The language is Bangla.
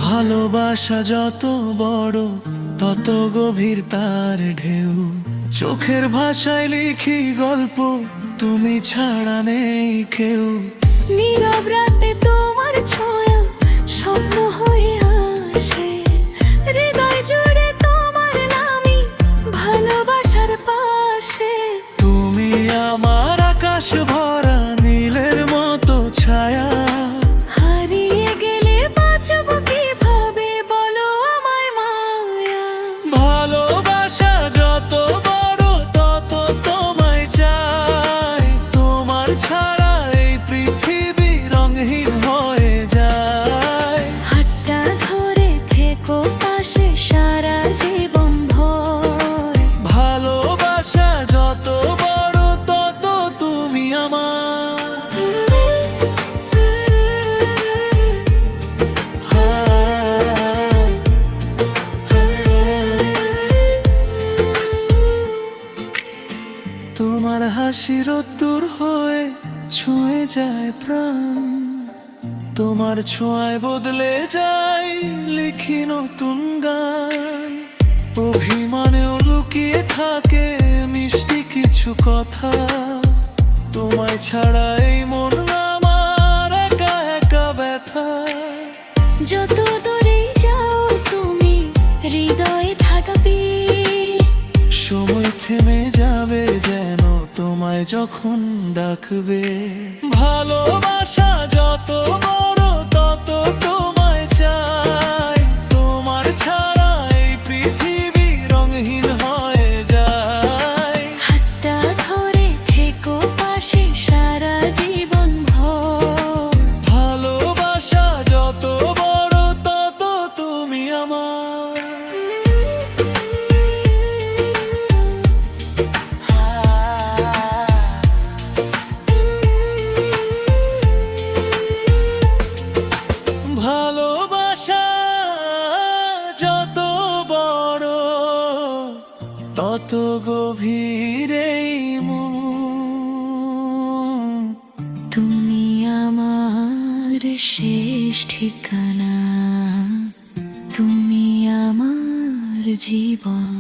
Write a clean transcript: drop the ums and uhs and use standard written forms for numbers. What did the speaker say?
ভালোবাসা যত বড় তত গভীর তার ঢেউ। চোখের ভাষায় লিখি গল্প, তুমি ছাড়া নেই কেউ। নীরব রাতে তোমার ছোঁয়া স্বপ্ন হয়ে আসে, হৃদয় জুড়ে তোমার নামই ভালোবাসার পাশে। তুমি আমার আকাশ ভরা নীলের মতো ছায়া, হারিয়ে গেলে বাঁচব কিভাবে বলো আমায় মায়া। ভালোবাসা যত বড় তত তোমায় চাই, তোমার ছাড়া এই পৃথিবী রঙহীন হয়ে যায়। হাতটা ধরে থেকো পাশে সারা জীবন ভর। ভালোবাসা যত বড় তত তুমি আমার। তোমার হাসি রোদ্দুর হয়ে ছুঁয়ে যায় প্রাণ, তোমার ছোঁয়ায় বদলে যায় লিখি নতুন গান। অভিমানেও লুকিয়ে থাকে মিষ্টি কিছু কথা, তোমায় ছাড়া এই মন আমার একা একা ব্যথা। যত দূরে যাও তুমি হৃদয়ে থাকবে, সময় থেমে যাবে যেন তোমায় যখন ডাকবে। ভালোবাসা যত বড় তত তোমায় চাই, তোমার ছাড়া এই পৃথিবী রঙহীন হয়ে যায়। হাতটা ধরে থেকো পাশে সারা জীবন ভর। ভালোবাসা যত বড় তত তুমি আমার। ভালোবাসা যত বড় তত গভীর এই মন। তুমি আমার শেষ ঠিকানা, তুমি আমার জীবন।